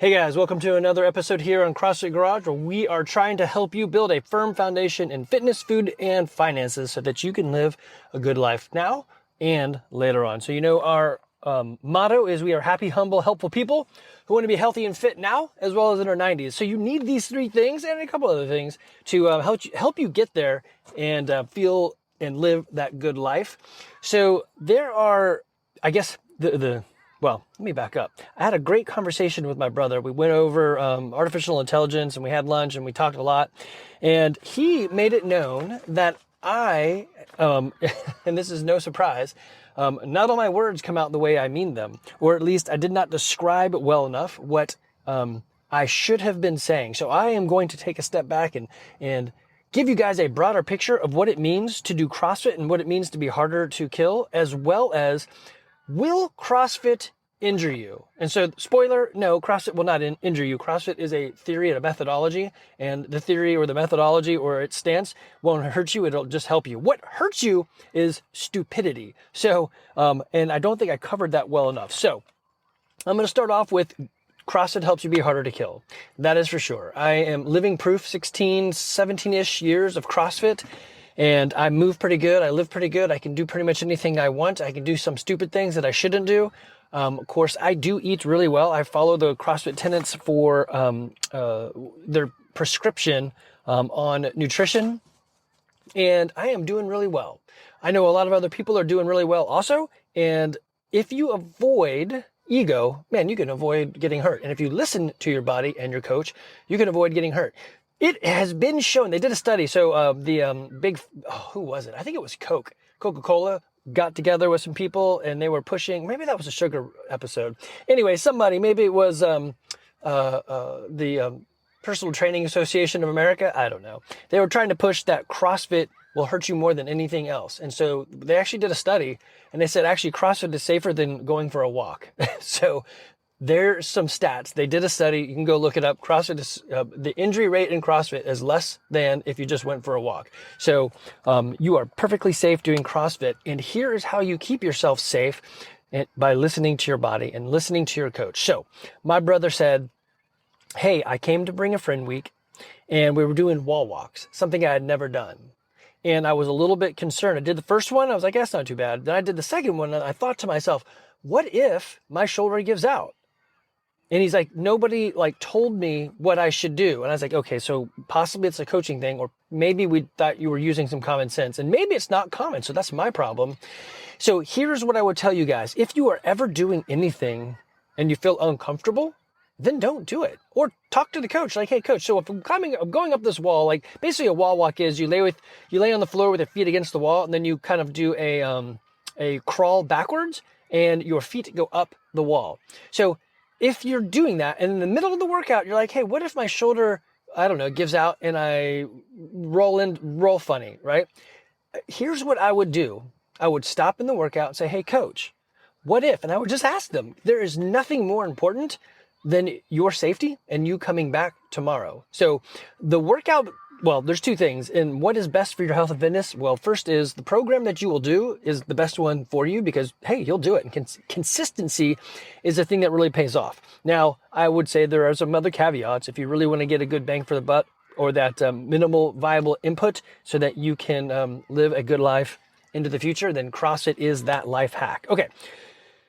Hey guys, welcome to another episode here on CrossFit Garage, where we are trying to help you build a firm foundation in fitness, food, and finances so that you can live a good life now and later on. So our motto is we are happy, humble, helpful people who want to be healthy and fit now as well as in our 90s. So you need these three things and a couple other things to help you get there and feel and live that good life. So there are, I guess, well, let me back up. I had a great conversation with my brother. We went over artificial intelligence and we had lunch and we talked a lot. And he made it known that I, and this is no surprise, not all my words come out the way I mean them, or at least I did not describe well enough what I should have been saying. So I am going to take a step back and give you guys a broader picture of what it means to do CrossFit and what it means to be harder to kill, as well as will CrossFit injure you? And so, spoiler, no, CrossFit will not injure you. CrossFit is a theory and a methodology, and the theory or the methodology or its stance won't hurt you. It'll just help you. What hurts you is stupidity. So, and I don't think I covered that well enough. So I'm going to start off with CrossFit helps you be harder to kill. That is for sure. I am living proof, 16, 17-ish years of CrossFit. And I move pretty good. I live pretty good. I can do pretty much anything I want. I can do some stupid things that I shouldn't do. Of course, I do eat really well. I follow the CrossFit tenets for their prescription on nutrition. And I am doing really well. I know a lot of other people are doing really well also. And if you avoid ego, man, you can avoid getting hurt. And if you listen to your body and your coach, you can avoid getting hurt. It has been shown, they did a study, so who was it? I think it was Coca-Cola got together with some people and they were pushing, maybe that was a sugar episode. Anyway, maybe it was the Personal Training Association of America, I don't know. They were trying to push that CrossFit will hurt you more than anything else. And so they actually did a study and they said actually CrossFit is safer than going for a walk. So there's some stats. They did a study. You can go look it up. CrossFit is, the injury rate in CrossFit is less than if you just went for a walk. So you are perfectly safe doing CrossFit. And here is how you keep yourself safe by listening to your body and listening to your coach. So my brother said, hey, I came to Bring a Friend week and we were doing wall walks, something I had never done. And I was a little bit concerned. I did the first one. I was like, that's not too bad. Then I did the second one and I thought to myself, what if my shoulder gives out? And he's like, nobody told me what I should do. And I was like, okay, so possibly it's a coaching thing, or maybe we thought you were using some common sense, and maybe it's not common. So that's my problem. So here's what I would tell you guys. If you are ever doing anything and you feel uncomfortable, then don't do it, or talk to the coach. Like, hey coach, so if I'm going up this wall, basically a wall walk is you lay on the floor with your feet against the wall, and then you kind of do a crawl backwards and your feet go up the wall. So if you're doing that and in the middle of the workout, you're like, hey, what if my shoulder, I don't know, gives out and I roll funny, right? Here's what I would do. I would stop in the workout and say, hey, coach, what if? And I would just ask them. There is nothing more important than your safety and you coming back tomorrow. So the workout, well, there's two things. And what is best for your health and fitness? Well, first is the program that you will do is the best one for you because, hey, you'll do it. And consistency is the thing that really pays off. Now, I would say there are some other caveats. If you really want to get a good bang for the buck or that minimal viable input so that you can live a good life into the future, then CrossFit is that life hack. Okay.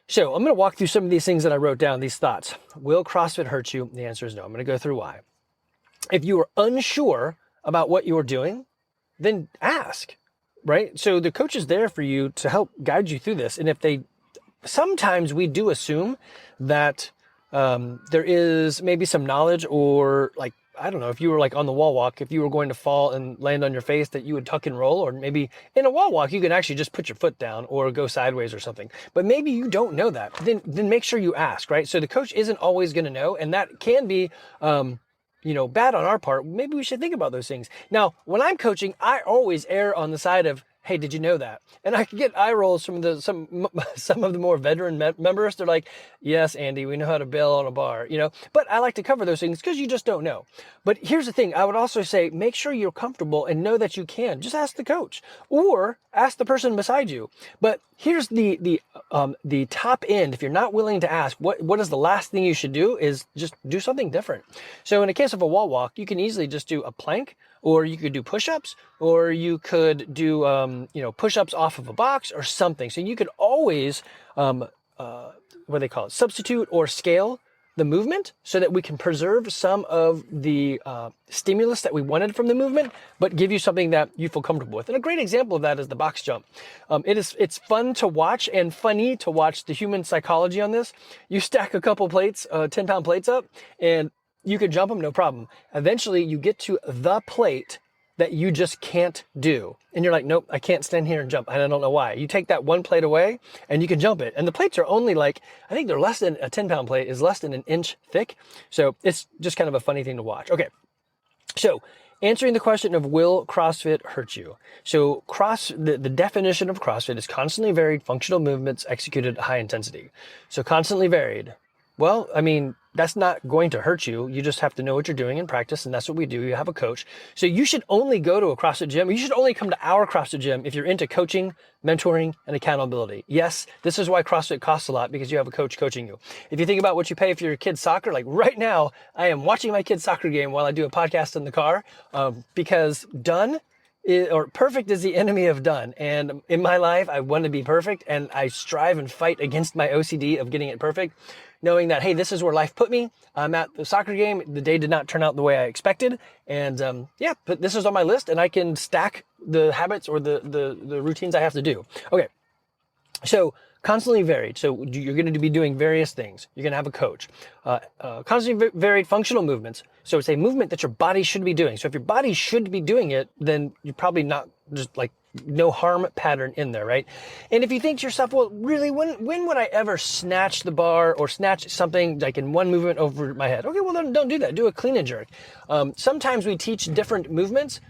So I'm going to walk through some of these things that I wrote down, these thoughts. Will CrossFit hurt you? The answer is no. I'm going to go through why. If you are unsure about what you're doing, then ask, right? So the coach is there for you to help guide you through this. And sometimes we do assume that there is maybe some knowledge or I don't know, if you were on the wall walk, if you were going to fall and land on your face, that you would tuck and roll, or maybe in a wall walk, you can actually just put your foot down or go sideways or something. But maybe you don't know that. Then make sure you ask, right? So the coach isn't always going to know, and that can be, bad on our part. Maybe we should think about those things. Now, when I'm coaching, I always err on the side of hey, did you know that? And I could get eye rolls from some of the more veteran members. They're like, yes, Andy, we know how to bail on a bar, but I like to cover those things because you just don't know. But here's the thing. I would also say, make sure you're comfortable and know that you can. Just ask the coach or ask the person beside you. But here's the top end. If you're not willing to ask, what is the last thing you should do is just do something different. So in a case of a wall walk, you can easily just do a plank, or you could do push-ups, or you could do, push-ups off of a box or something. So you could always, substitute or scale the movement so that we can preserve some of the stimulus that we wanted from the movement, but give you something that you feel comfortable with. And a great example of that is the box jump. It's fun to watch and funny to watch the human psychology on this. You stack a couple plates, 10-pound plates up, and you could jump them, no problem. Eventually, you get to the plate that you just can't do. And you're like, nope, I can't stand here and jump. And I don't know why. You take that one plate away and you can jump it. And the plates are only I think they're less than a 10-pound plate is less than an inch thick. So it's just kind of a funny thing to watch. Okay. So answering the question of will CrossFit hurt you? So the definition of CrossFit is constantly varied functional movements executed at high intensity. So constantly varied. Well, I mean, that's not going to hurt you. You just have to know what you're doing in practice, and that's what we do. You have a coach. So you should only go to a CrossFit gym. You should only come to our CrossFit gym if you're into coaching, mentoring, and accountability. Yes, this is why CrossFit costs a lot, because you have a coach coaching you. If you think about what you pay for your kid's soccer, like right now, I am watching my kid's soccer game while I do a podcast in the car, because perfect is the enemy of done. And in my life, I want to be perfect, and I strive and fight against my OCD of getting it perfect, knowing that, hey, this is where life put me. I'm at the soccer game. The day did not turn out the way I expected. And but this is on my list, and I can stack the habits or the routines I have to do. Okay, so constantly varied. So you're going to be doing various things. You're going to have a coach. Constantly varied functional movements. So it's a movement that your body should be doing. So if your body should be doing it, then you're probably not just no harm pattern in there, right? And if you think to yourself, well, really, when would I ever snatch the bar or snatch something like in one movement over my head? Okay, well, then don't do that. Do a clean and jerk. Sometimes we teach different movements.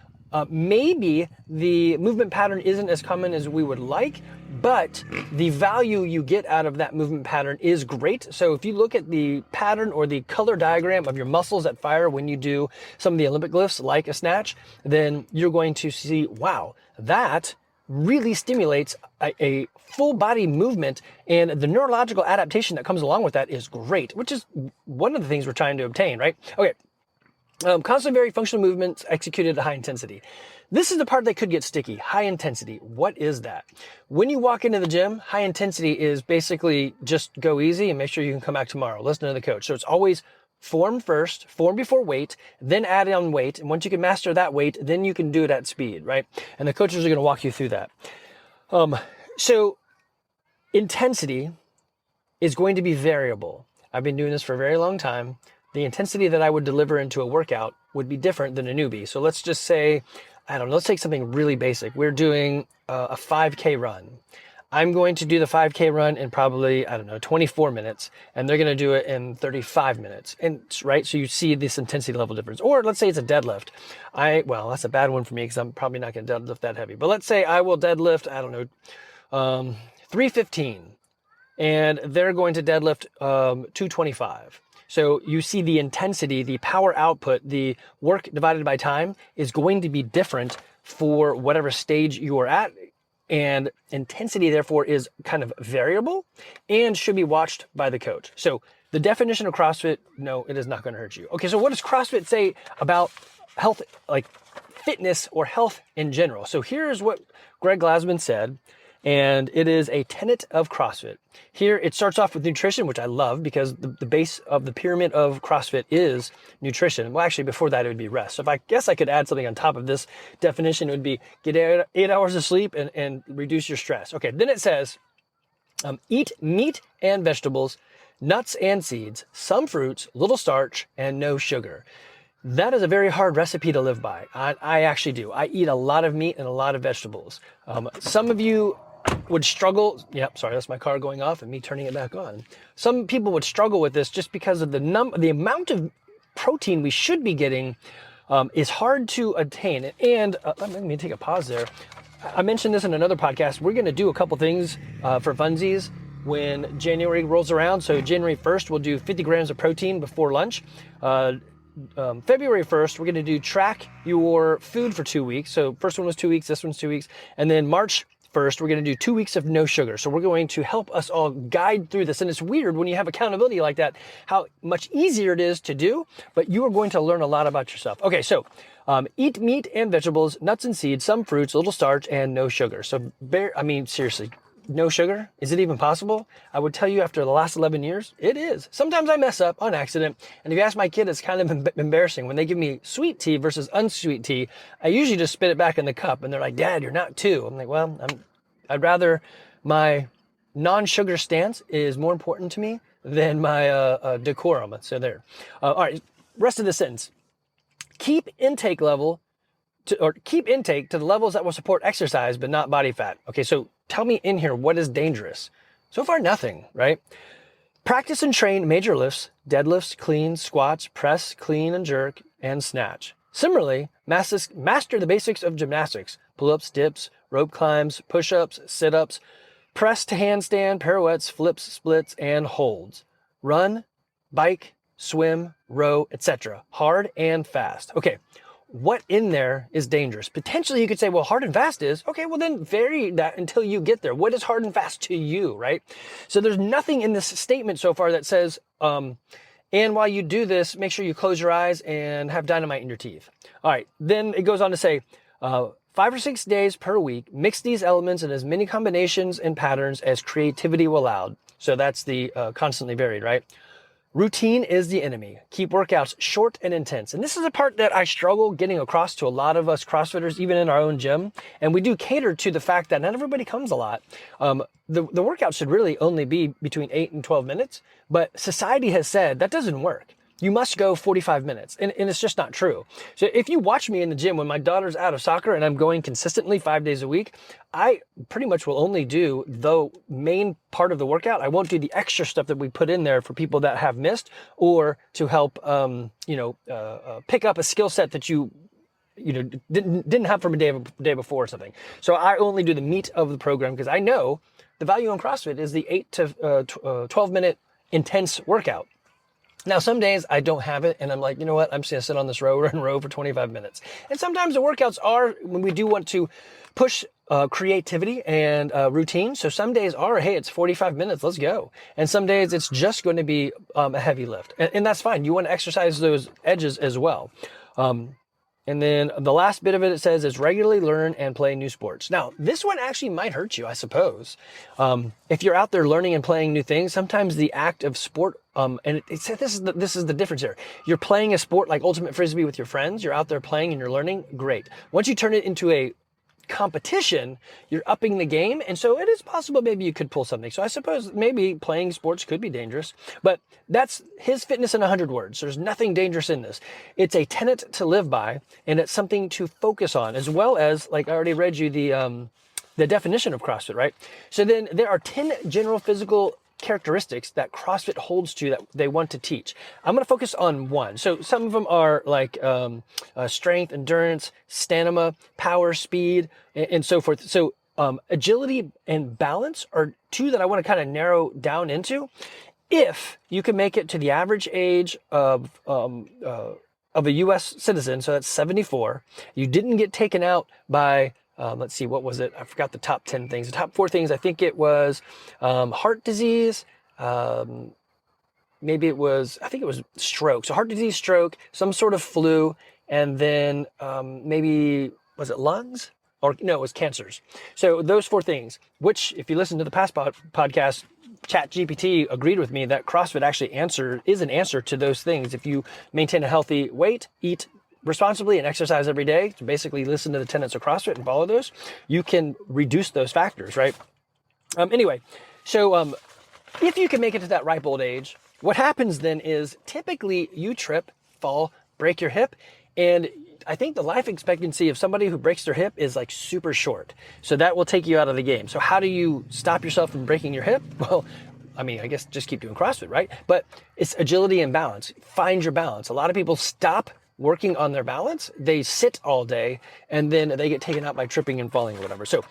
Maybe the movement pattern isn't as common as we would like, but the value you get out of that movement pattern is great. So if you look at the pattern or the color diagram of your muscles that fire when you do some of the Olympic lifts like a snatch, then you're going to see, wow, that really stimulates a full body movement, and the neurological adaptation that comes along with that is great, which is one of the things we're trying to obtain, right? Okay. Constantly varied functional movements executed at high intensity. This is the part that could get sticky. High intensity. What is that? When you walk into the gym, high intensity is basically just go easy and make sure you can come back tomorrow. Listen to the coach. So it's always form first, form before weight, then add on weight. And once you can master that weight, then you can do it at speed, right? And the coaches are going to walk you through that. So intensity is going to be variable. I've been doing this for a very long time. The intensity that I would deliver into a workout would be different than a newbie. So let's just say, let's take something really basic. We're doing a 5K run. I'm going to do the 5K run in probably, 24 minutes, and they're going to do it in 35 minutes. And right, so you see this intensity level difference. Or let's say it's a deadlift. That's a bad one for me because I'm probably not going to deadlift that heavy. But let's say I will deadlift, 315, and they're going to deadlift 225. So you see the intensity, the power output, the work divided by time is going to be different for whatever stage you are at. And intensity, therefore, is kind of variable and should be watched by the coach. So the definition of CrossFit, no, it is not going to hurt you. Okay, so what does CrossFit say about health, like fitness or health in general? So here's what Greg Glassman said. And it is a tenet of CrossFit. Here, it starts off with nutrition, which I love because the base of the pyramid of CrossFit is nutrition. Well, actually, before that, it would be rest. So if I guess I could add something on top of this definition, it would be get 8 hours of sleep and reduce your stress. Okay, then it says, eat meat and vegetables, nuts and seeds, some fruits, little starch, and no sugar. That is a very hard recipe to live by. I actually do. I eat a lot of meat and a lot of vegetables. Some of you would struggle. Yep, sorry, that's my car going off and me turning it back on. Some people would struggle with this just because of the amount of protein we should be getting is hard to attain. And let me take a pause there. I mentioned this in another podcast. We're going to do a couple things for funsies when January rolls around. So January 1st, we'll do 50 grams of protein before lunch. February 1st, we're going to do track your food for 2 weeks. So first one was 2 weeks, this one's 2 weeks. And then March 1st, we're going to do 2 weeks of no sugar. So we're going to help us all guide through this. And it's weird when you have accountability like that, how much easier it is to do, but you are going to learn a lot about yourself. Okay, so eat meat and vegetables, nuts and seeds, some fruits, a little starch, and no sugar. So, seriously, no sugar? Is it even possible? I would tell you after the last 11 years, it is. Sometimes I mess up on accident. And if you ask my kid, it's kind of embarrassing. When they give me sweet tea versus unsweet tea, I usually just spit it back in the cup. And they're like, Dad, you're not two. I'm like, well, I'd rather my non-sugar stance is more important to me than my decorum. So there. All right, rest of the sentence. Keep intake to the levels that will support exercise, but not body fat. Okay, so tell me in here, what is dangerous? So far, nothing, right? Practice and train major lifts, deadlifts, cleans, squats, press, clean and jerk, and snatch. Similarly, master the basics of gymnastics, pull-ups, dips, rope climbs, push-ups, sit-ups, press to handstand, pirouettes, flips, splits, and holds. Run, bike, swim, row, etc. Hard and fast. Okay, what in there is dangerous? Potentially you could say, well, hard and fast is, okay, well then vary that until you get there. What is hard and fast to you, right? So there's nothing in this statement so far that says, and while you do this, make sure you close your eyes and have dynamite in your teeth. All right, then it goes on to say, 5 or 6 days per week, mix these elements in as many combinations and patterns as creativity will allow. So that's the constantly varied, right? Routine is the enemy. Keep workouts short and intense. And this is a part that I struggle getting across to a lot of us CrossFitters, even in our own gym. And we do cater to the fact that not everybody comes a lot. The workout should really only be between 8 and 12 minutes. But society has said that doesn't work. You must go 45 minutes. And it's just not true. So if you watch me in the gym when my daughter's out of soccer and I'm going consistently 5 days a week, I pretty much will only do the main part of the workout. I won't do the extra stuff that we put in there for people that have missed or to help, pick up a skill set that you didn't have from a day before or something. So I only do the meat of the program because I know the value in CrossFit is the 8 to 12 minute intense workout. Now, some days I don't have it and I'm like, you know what? I'm just gonna sit on this row and row for 25 minutes. And sometimes the workouts are when we do want to push creativity and routine. So some days are, hey, it's 45 minutes, let's go. And some days it's just going to be a heavy lift. And that's fine. You want to exercise those edges as well. And then the last bit of it says is regularly learn and play new sports. Now, this one actually might hurt you, I suppose. If you're out there learning and playing new things, sometimes the act of sport, and this is the difference here. You're playing a sport like Ultimate Frisbee with your friends. You're out there playing and you're learning. Great. Once you turn it into a competition, you're upping the game. And so it is possible maybe you could pull something. So I suppose maybe playing sports could be dangerous, but that's his fitness in 100 words. There's nothing dangerous in this. It's a tenet to live by, and it's something to focus on, as well as, like I already read you the definition of CrossFit, right? So then there are 10 general physical characteristics that CrossFit holds to that they want to teach. I'm going to focus on one. So some of them are like strength, endurance, stamina, power, speed, and so forth. So agility and balance are two that I want to kind of narrow down into. If you can make it to the average age of a U.S. citizen, so that's 74, you didn't get taken out by let's see, what was it? I forgot the top 10 things. The top 4 things, I think it was heart disease. I think it was stroke. So heart disease, stroke, some sort of flu, and then maybe, was it lungs? Or no, it was cancers. So those 4 things, which if you listen to the past podcast, ChatGPT agreed with me that CrossFit actually is an answer to those things. If you maintain a healthy weight, eat responsibly and exercise every day, to basically listen to the tenets of CrossFit and follow those, you can reduce those factors, right? Anyway, so if you can make it to that ripe old age, what happens then is typically you trip, fall, break your hip, and I think the life expectancy of somebody who breaks their hip is like super short. So that will take you out of the game. So how do you stop yourself from breaking your hip? Well, I mean, I guess just keep doing CrossFit, right? But it's agility and balance. Find your balance. A lot of people stop working on their balance, they sit all day and then they get taken out by tripping and falling or whatever. So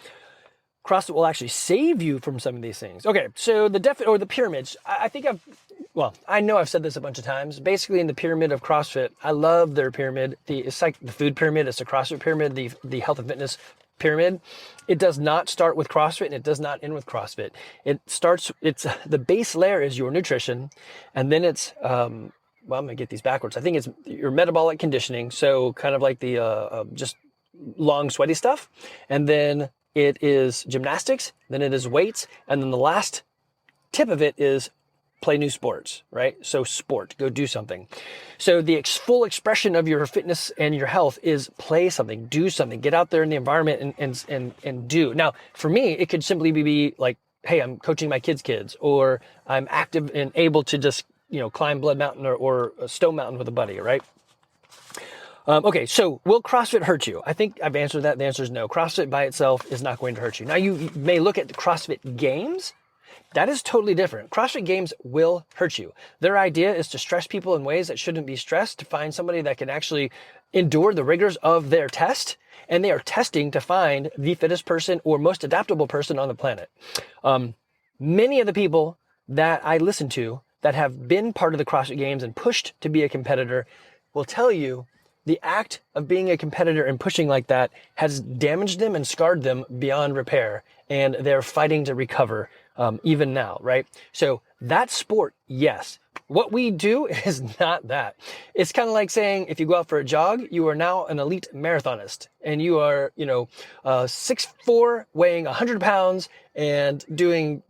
CrossFit will actually save you from some of these things. Okay, so the pyramids. I know I've said this a bunch of times. Basically, in the pyramid of CrossFit, I love their pyramid. It's like the food pyramid. It's the CrossFit pyramid, the health and fitness pyramid. It does not start with CrossFit and it does not end with CrossFit. It's the base layer is your nutrition, and then it's I'm gonna get these backwards. I think it's your metabolic conditioning. So kind of like the just long sweaty stuff, and then it is gymnastics, then it is weights, and then the last tip of it is play new sports, right? So sport, go do something. So the full expression of your fitness and your health is play something, do something, get out there in the environment and do. Now, for me, it could simply be like, hey, I'm coaching my kids, or I'm active and able to just, climb Blood Mountain or Stone Mountain with a buddy, right? Okay, so will CrossFit hurt you? I think I've answered that. The answer is no. CrossFit by itself is not going to hurt you. Now, you may look at the CrossFit Games. That is totally different. CrossFit Games will hurt you. Their idea is to stress people in ways that shouldn't be stressed, to find somebody that can actually endure the rigors of their test. And they are testing to find the fittest person or most adaptable person on the planet. Many of the people that I listen to that have been part of the CrossFit Games and pushed to be a competitor will tell you the act of being a competitor and pushing like that has damaged them and scarred them beyond repair. And they're fighting to recover even now, right? So that sport, yes. What we do is not that. It's kind of like saying if you go out for a jog, you are now an elite marathonist and you are, 6'4", weighing 100 pounds and doing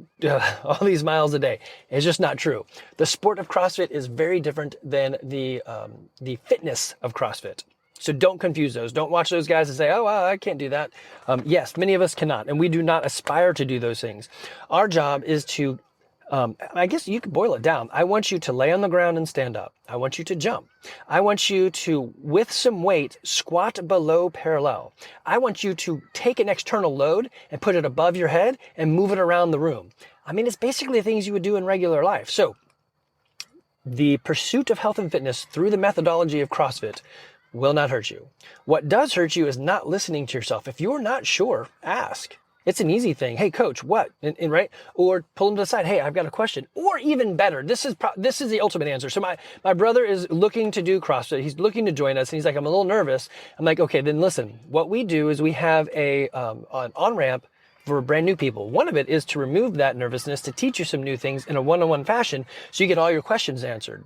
all these miles a day. It's just not true. The sport of CrossFit is very different than the fitness of CrossFit. So don't confuse those. Don't watch those guys and say, oh, well, I can't do that. Yes, many of us cannot, and we do not aspire to do those things. Our job is to I guess you could boil it down. I want you to lay on the ground and stand up. I want you to jump. I want you to, with some weight, squat below parallel. I want you to take an external load and put it above your head and move it around the room. I mean, it's basically things you would do in regular life. So the pursuit of health and fitness through the methodology of CrossFit will not hurt you. What does hurt you is not listening to yourself. If you're not sure, ask. It's an easy thing. Hey, coach, what? And right? Or pull them to the side. Hey, I've got a question. Or even better, this is the ultimate answer. So my brother is looking to do CrossFit. He's looking to join us, and he's like, I'm a little nervous. I'm like, okay, then listen. What we do is we have an on-ramp for brand new people. One of it is to remove that nervousness, to teach you some new things in a one-on-one fashion so you get all your questions answered.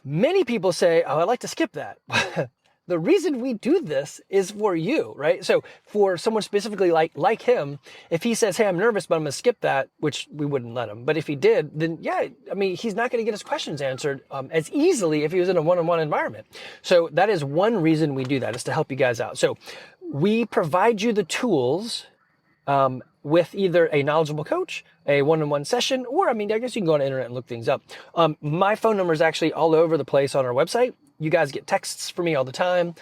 Many people say, oh, I'd like to skip that. The reason we do this is for you, right? So for someone specifically like him, if he says, hey, I'm nervous, but I'm going to skip that, which we wouldn't let him. But if he did, then yeah, I mean, he's not going to get his questions answered as easily if he was in a one-on-one environment. So that is one reason we do that, is to help you guys out. So we provide you the tools with either a knowledgeable coach, a one-on-one session, or I guess you can go on the internet and look things up. My phone number is actually all over the place on our website. You guys get texts from me all the time.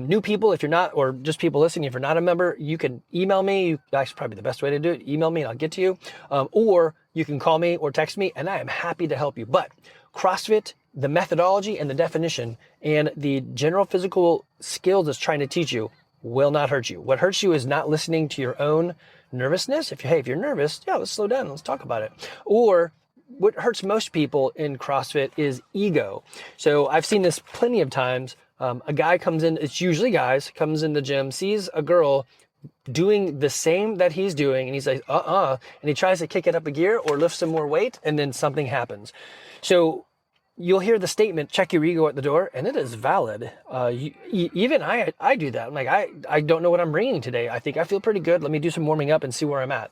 New people, if you're not, or just people listening, if you're not a member, you can email me. That's probably the best way to do it. Email me and I'll get to you. Or you can call me or text me and I am happy to help you. But CrossFit, the methodology and the definition and the general physical skills it's trying to teach you will not hurt you. What hurts you is not listening to your own nervousness. If you're nervous, yeah, let's slow down. Let's talk about it. Or what hurts most people in CrossFit is ego. So I've seen this plenty of times. A guy comes in, it's usually guys, comes in the gym, sees a girl doing the same that he's doing, and he's like, and he tries to kick it up a gear or lift some more weight, and then something happens. So you'll hear the statement, check your ego at the door, and it is valid. Even I do that. I'm like, I don't know what I'm bringing today. I think I feel pretty good. Let me do some warming up and see where I'm at.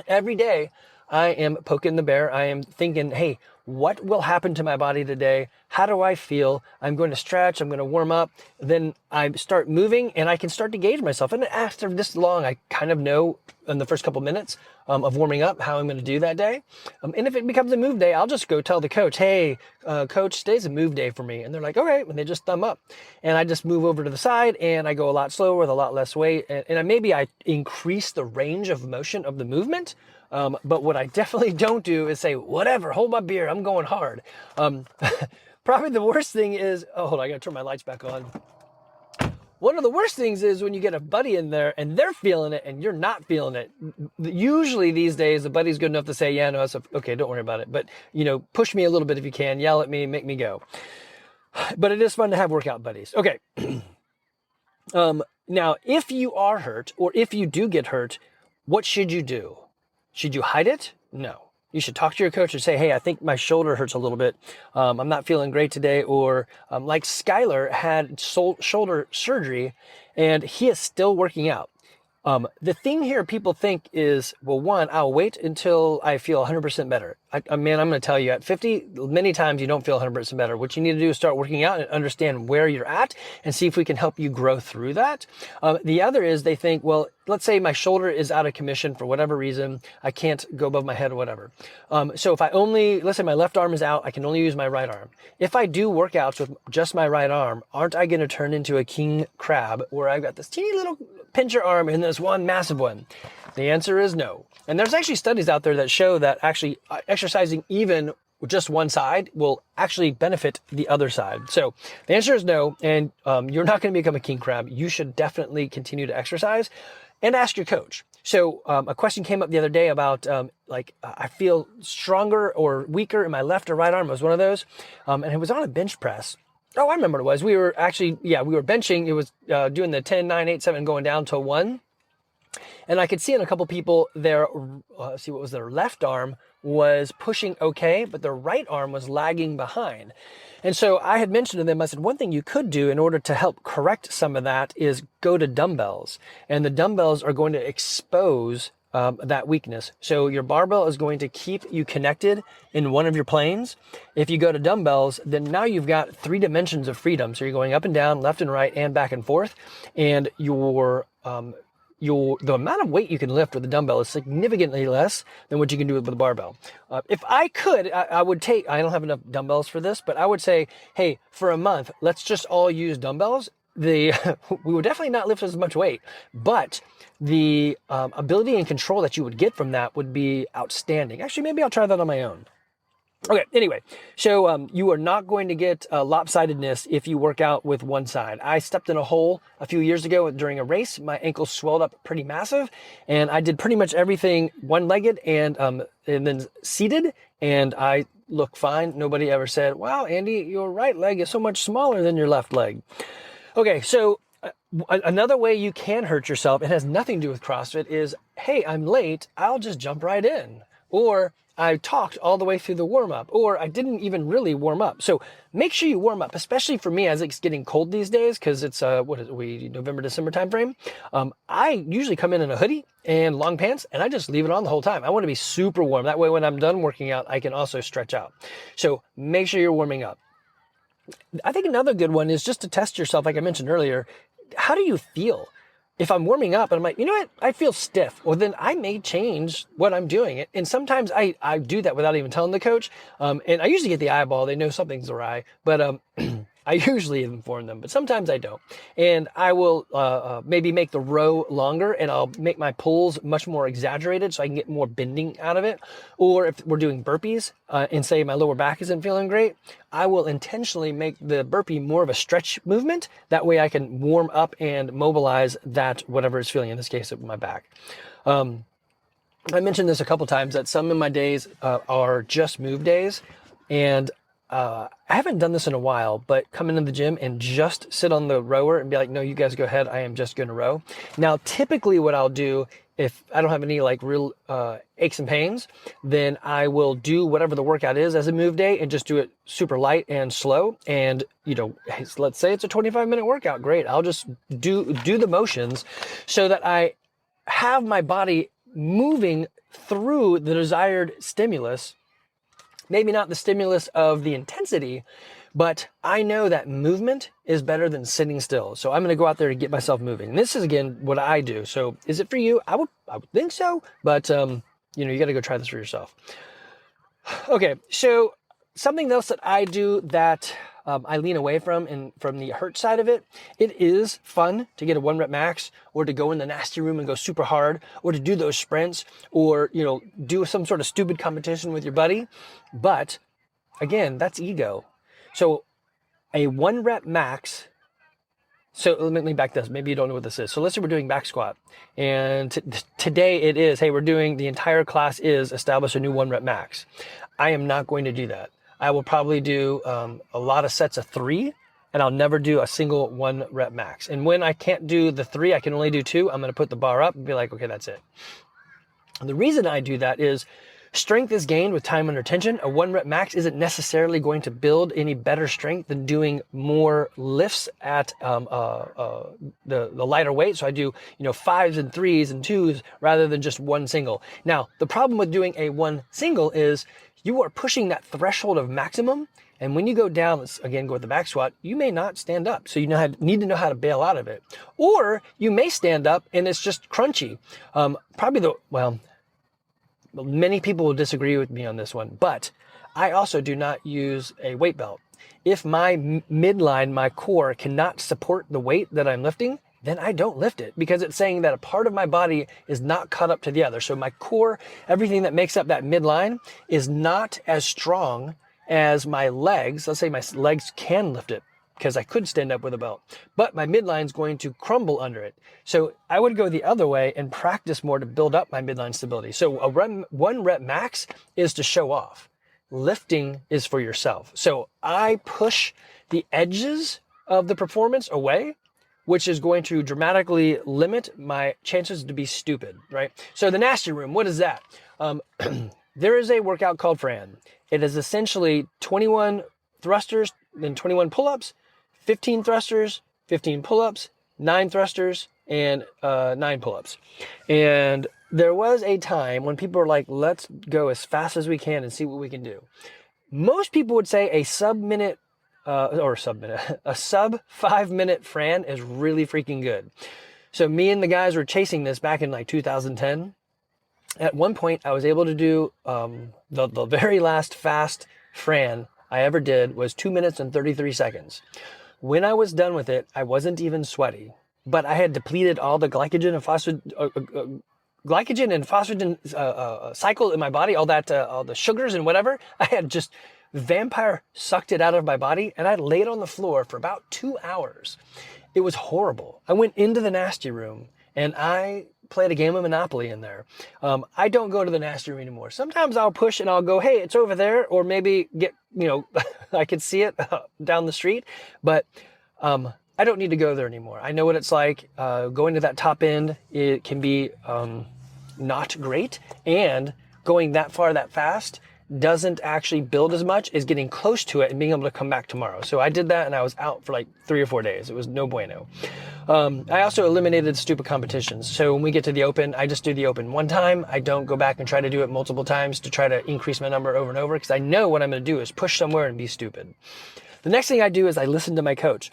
Every day, I am poking the bear. I am thinking, hey, what will happen to my body today? How do I feel? I'm going to stretch. I'm going to warm up. Then I start moving and I can start to gauge myself. And after this long, I kind of know in the first couple minutes of warming up how I'm going to do that day. And if it becomes a move day, I'll just go tell the coach, hey, coach, today's a move day for me. And they're like, okay. And they just thumb up. And I just move over to the side and I go a lot slower with a lot less weight. And maybe I increase the range of motion of the movement. But what I definitely don't do is say, whatever, hold my beer, I'm going hard. Probably the worst thing is, oh, hold on, I gotta turn my lights back on. One of the worst things is when you get a buddy in there and they're feeling it and you're not feeling it. Usually these days, the buddy's good enough to say, yeah, no, it's okay, don't worry about it. But, push me a little bit if you can, yell at me, make me go. But it is fun to have workout buddies. Okay. Now, if you are hurt or if you do get hurt, what should you do? Should you hide it? No. You should talk to your coach and say, hey, I think my shoulder hurts a little bit. I'm not feeling great today. Or like Skylar had shoulder surgery and he is still working out. The thing here people think is, well, one, I'll wait until I feel 100% better. Man, I'm going to tell you, at 50, many times you don't feel 100% better. What you need to do is start working out and understand where you're at and see if we can help you grow through that. The other is they think, well, let's say my shoulder is out of commission for whatever reason. I can't go above my head or whatever. So if let's say my left arm is out, I can only use my right arm. If I do workouts with just my right arm, aren't I going to turn into a king crab where I've got this teeny little pincher arm and this one massive one? The answer is no. And there's actually studies out there that show that actually exercising even with just one side will actually benefit the other side. So the answer is no, and you're not going to become a king crab. You should definitely continue to exercise and ask your coach. So a question came up the other day about I feel stronger or weaker in my left or right arm. It was one of those, and it was on a bench press. Oh, I remember what it was. We were benching. It was doing the 10, 9, 8, 7 going down to 1. And I could see in a couple people their left arm was pushing okay, but their right arm was lagging behind. And so I had mentioned to them, I said, one thing you could do in order to help correct some of that is go to dumbbells. And the dumbbells are going to expose that weakness. So your barbell is going to keep you connected in one of your planes. If you go to dumbbells, then now you've got 3 dimensions of freedom. So you're going up and down, left and right, and back and forth. And the amount of weight you can lift with a dumbbell is significantly less than what you can do with a barbell. If I could, I would take, I don't have enough dumbbells for this, but I would say, hey, for a month, let's just all use dumbbells. We would definitely not lift as much weight, but the ability and control that you would get from that would be outstanding. Actually, maybe I'll try that on my own. Okay, anyway, so you are not going to get lopsidedness if you work out with one side. I stepped in a hole a few years ago during a race. My ankle swelled up pretty massive, and I did pretty much everything one-legged and then seated, and I look fine. Nobody ever said, wow, Andy, your right leg is so much smaller than your left leg. Okay, so another way you can hurt yourself, it has nothing to do with CrossFit, is, hey, I'm late, I'll just jump right in. Or I talked all the way through the warm-up, or I didn't even really warm up. So make sure you warm up, especially for me as it's getting cold these days, because it's, November, December timeframe. I usually come in a hoodie and long pants, and I just leave it on the whole time. I want to be super warm. That way when I'm done working out, I can also stretch out. So make sure you're warming up. I think another good one is just to test yourself, like I mentioned earlier. How do you feel? If I'm warming up and I'm like, you know what, I feel stiff, well, then I may change what I'm doing. And sometimes I do that without even telling the coach. And I usually get the eyeball. They know something's awry, but I usually inform them, but sometimes I don't. And I will maybe make the row longer, and I'll make my pulls much more exaggerated so I can get more bending out of it. Or if we're doing burpees and say my lower back isn't feeling great, I will intentionally make the burpee more of a stretch movement. That way I can warm up and mobilize that whatever is feeling, in this case, my back. I mentioned this a couple times that some of my days are just move days. And I haven't done this in a while, but come into the gym and just sit on the rower and be like, no, you guys go ahead. I am just going to row. Now, typically what I'll do, if I don't have any like real aches and pains, then I will do whatever the workout is as a move day and just do it super light and slow. And, let's say it's a 25-minute workout. Great. I'll just do the motions so that I have my body moving through the desired stimulus. Maybe not the stimulus of the intensity, but I know that movement is better than sitting still. So I'm going to go out there and get myself moving. And this is, again, what I do. So is it for you? I would think so, but you got to go try this for yourself. Okay, so something else that I do that I lean away from, and from the hurt side of it, it is fun to get a 1 rep max, or to go in the nasty room and go super hard, or to do those sprints, or, do some sort of stupid competition with your buddy. But again, that's ego. So a 1 rep max. So let me back this. Maybe you don't know what this is. So let's say we're doing back squat. And today it is, hey, we're doing, the entire class is establish a new 1 rep max. I am not going to do that. I will probably do a lot of sets of 3, and I'll never do a single 1 rep max. And when I can't do the 3, I can only do 2, I'm going to put the bar up and be like, okay, that's it. And the reason I do that is strength is gained with time under tension. A 1 rep max isn't necessarily going to build any better strength than doing more lifts at the lighter weight. So I do, 5s and 3s and 2s rather than just one single. Now, the problem with doing a one single is you are pushing that threshold of maximum. And when you go down, let's again go with the back squat, you may not stand up. So you need to know how to bail out of it. Or you may stand up and it's just crunchy. Many people will disagree with me on this one, but I also do not use a weight belt. If my midline, my core cannot support the weight that I'm lifting, then I don't lift it, because it's saying that a part of my body is not caught up to the other. So my core, everything that makes up that midline, is not as strong as my legs. Let's say my legs can lift it, because I could stand up with a belt, but my midline's going to crumble under it. So I would go the other way and practice more to build up my midline stability. So a 1 rep max is to show off. Lifting is for yourself. So I push the edges of the performance away, which is going to dramatically limit my chances to be stupid, right? So the nasty room, what is that? There is a workout called Fran. It is essentially 21 thrusters, then 21 pull-ups, 15 thrusters, 15 pull-ups, 9 thrusters, and 9 pull-ups. And there was a time when people were like, let's go as fast as we can and see what we can do. Most people would say a sub 5 minute Fran is really freaking good. So me and the guys were chasing this back in like 2010. At one point, I was able to do the very last fast Fran I ever did was 2 minutes and 33 seconds. When I was done with it, I wasn't even sweaty, but I had depleted all the glycogen and phosphagen cycle in my body, all the sugars and whatever. I had just vampire sucked it out of my body, and I laid on the floor for about 2 hours. It was horrible. I went into the nasty room and I played a game of Monopoly in there. I don't go to the nasty room anymore. Sometimes I'll push and I'll go, hey, it's over there, or maybe get, I could see it down the street, but I don't need to go there anymore. I know what it's like. Going to that top end, it can be not great, and going that far that fast doesn't actually build as much as getting close to it and being able to come back tomorrow. So I did that and I was out for like 3 or 4 days. It was no bueno. I also eliminated stupid competitions. So when we get to the open, I just do the open one time. I don't go back and try to do it multiple times to try to increase my number over and over, because I know what I'm going to do is push somewhere and be stupid. The next thing I do is I listen to my coach.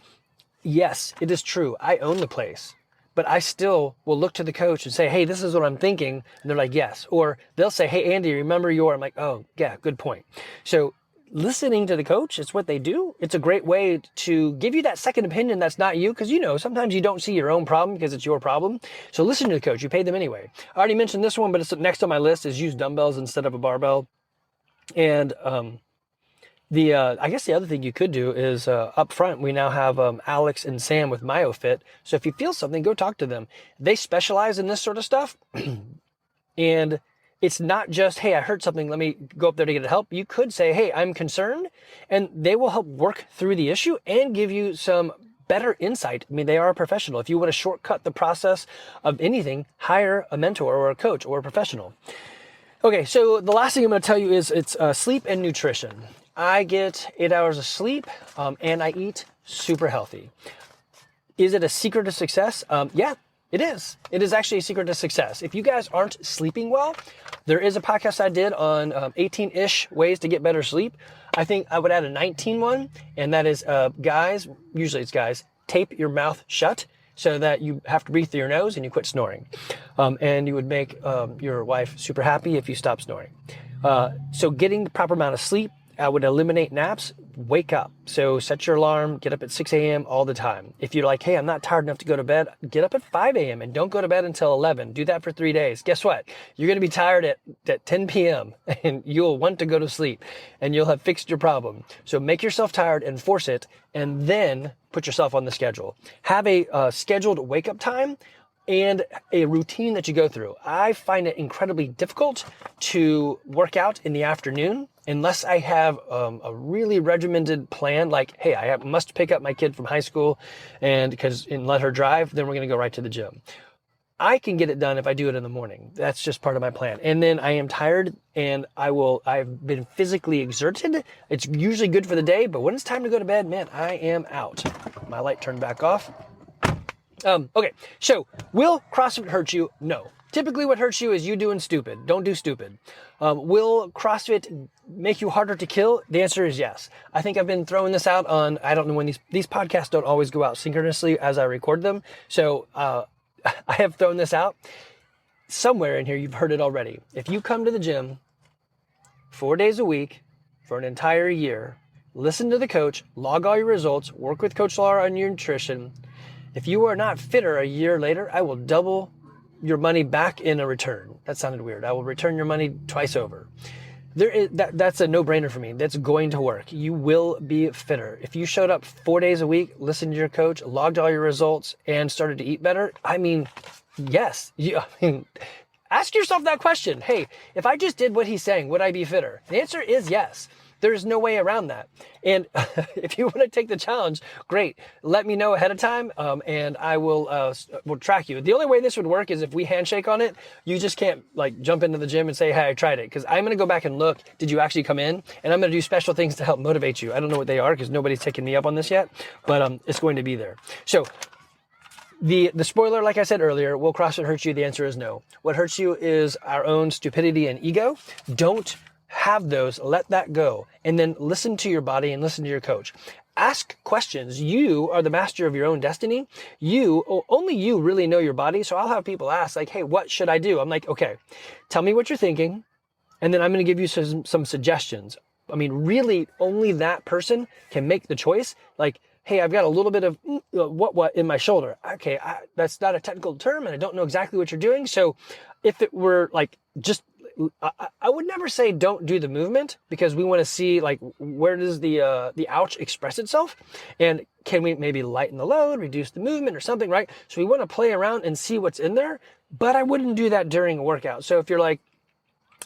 Yes, it is true. I own the place. But I still will look to the coach and say, hey, this is what I'm thinking. And they're like, yes. Or they'll say, hey, Andy, remember your, I'm like, oh, yeah, good point. So listening to the coach, it's what they do. It's a great way to give you that second opinion that's not you, because sometimes you don't see your own problem because it's your problem. So listen to the coach. You pay them anyway. I already mentioned this one, but it's next on my list, is use dumbbells instead of a barbell. And I guess the other thing you could do is up front, we now have Alex and Sam with MyoFit. So if you feel something, go talk to them. They specialize in this sort of stuff. And it's not just, hey, I heard something, let me go up there to get help. You could say, hey, I'm concerned. And they will help work through the issue and give you some better insight. I mean, they are a professional. If you want to shortcut the process of anything, hire a mentor or a coach or a professional. Okay, so the last thing I'm going to tell you is it's sleep and nutrition. I get 8 hours of sleep, and I eat super healthy. Is it a secret to success? Yeah, it is. It is actually a secret to success. If you guys aren't sleeping well, there is a podcast I did on 18-ish ways to get better sleep. I think I would add a 19 one, and that is guys, usually it's guys, tape your mouth shut so that you have to breathe through your nose and you quit snoring. And you would make your wife super happy if you stop snoring. So getting the proper amount of sleep, I would eliminate naps. wake up. So set your alarm, get up at 6 a.m. all the time. If you're like, hey, I'm not tired enough to go to bed, get up at 5 a.m. and don't go to bed until 11. Do that for 3 days. Guess what? You're going to be tired at 10 p.m. and you'll want to go to sleep and you'll have fixed your problem. So make yourself tired and force it, and then put yourself on the schedule. Have a scheduled wake up time and a routine that you go through. I find it incredibly difficult to work out in the afternoon unless I have a really regimented plan, like, hey, I must pick up my kid from high school and let her drive, then we're gonna go right to the gym. I can get it done if I do it in the morning. That's just part of my plan. And then I am tired and I've been physically exerted. It's usually good for the day, but when it's time to go to bed, man, I am out. My light turned back off. Okay, so will CrossFit hurt you? No. Typically what hurts you is you doing stupid. Don't do stupid. Will CrossFit make you harder to kill? The answer is yes. I think I've been throwing this out on, I don't know when these podcasts don't always go out synchronously as I record them. So I have thrown this out. Somewhere in here, you've heard it already. If you come to the gym 4 days a week for an entire year, listen to the coach, log all your results, work with Coach Laura on your nutrition, if you are not fitter a year later, I will double your money back in a return. That sounded weird. I will return your money twice over. That's a no-brainer for me. That's going to work. You will be fitter. If you showed up 4 days a week, listened to your coach, logged all your results, and started to eat better, I mean, yes. Ask yourself that question. Hey, if I just did what he's saying, would I be fitter? The answer is yes. There's no way around that. And if you want to take the challenge, great. Let me know ahead of time, and I will track you. The only way this would work is if we handshake on it. You just can't like jump into the gym and say, hey, I tried it. Because I'm going to go back and look, did you actually come in? And I'm going to do special things to help motivate you. I don't know what they are because nobody's taken me up on this yet, but it's going to be there. So the spoiler, like I said earlier, will CrossFit hurt you? The answer is no. What hurts you is our own stupidity and ego. Don't have those, let that go, and then listen to your body and listen to your coach. Ask questions. You are the master of your own destiny. Only you really know your body. So I'll have people ask like, hey, what should I do? I'm like, okay, tell me what you're thinking. And then I'm going to give you some suggestions. I mean, really only that person can make the choice. Like, hey, I've got a little bit of what in my shoulder. Okay, that's not a technical term and I don't know exactly what you're doing. So if it were like just, I would never say don't do the movement, because we want to see like where does the ouch express itself, and can we maybe lighten the load, reduce the movement or something, right? So we want to play around and see what's in there, but I wouldn't do that during a workout. So if you're like,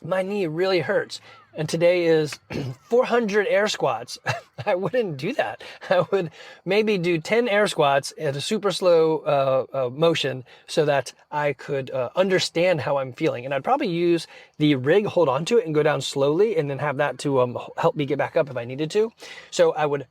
my knee really hurts and today is 400 air squats, I wouldn't do that. I would maybe do 10 air squats at a super slow motion so that I could understand how I'm feeling. And I'd probably use the rig, hold on to it and go down slowly, and then have that to help me get back up if I needed to. So I would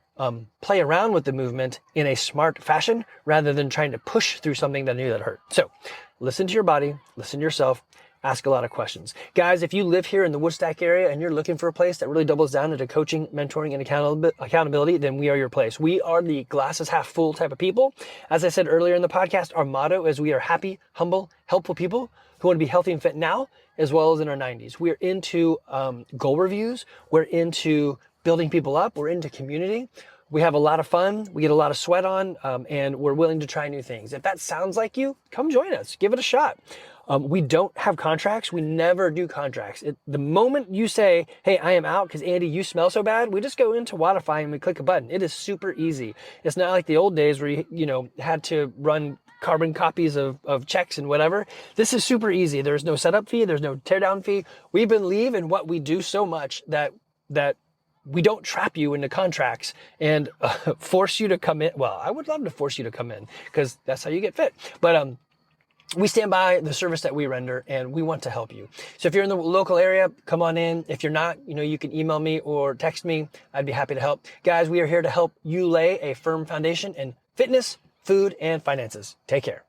play around with the movement in a smart fashion rather than trying to push through something that I knew that hurt. So listen to your body, listen to yourself, ask a lot of questions. Guys, if you live here in the Woodstack area and you're looking for a place that really doubles down into coaching, mentoring, and accountability, then we are your place. We are the glasses half full type of people. As I said earlier in the podcast, our motto is we are happy, humble, helpful people who want to be healthy and fit now, as well as in our 90s. We're into goal reviews. We're into building people up. We're into community. We have a lot of fun. We get a lot of sweat on, and we're willing to try new things. If that sounds like you, come join us. Give it a shot. We don't have contracts. We never do contracts. The moment you say, hey, I am out because Andy, you smell so bad, we just go into Wodify and we click a button. It is super easy. It's not like the old days where you had to run carbon copies of checks and whatever. This is super easy. There's no setup fee. There's no teardown fee. We believe in what we do so much that we don't trap you into contracts and force you to come in. Well, I would love to force you to come in because that's how you get fit. But we stand by the service that we render and we want to help you. So if you're in the local area, come on in. If you're not, you can email me or text me. I'd be happy to help. Guys, we are here to help you lay a firm foundation in fitness, food, and finances. Take care.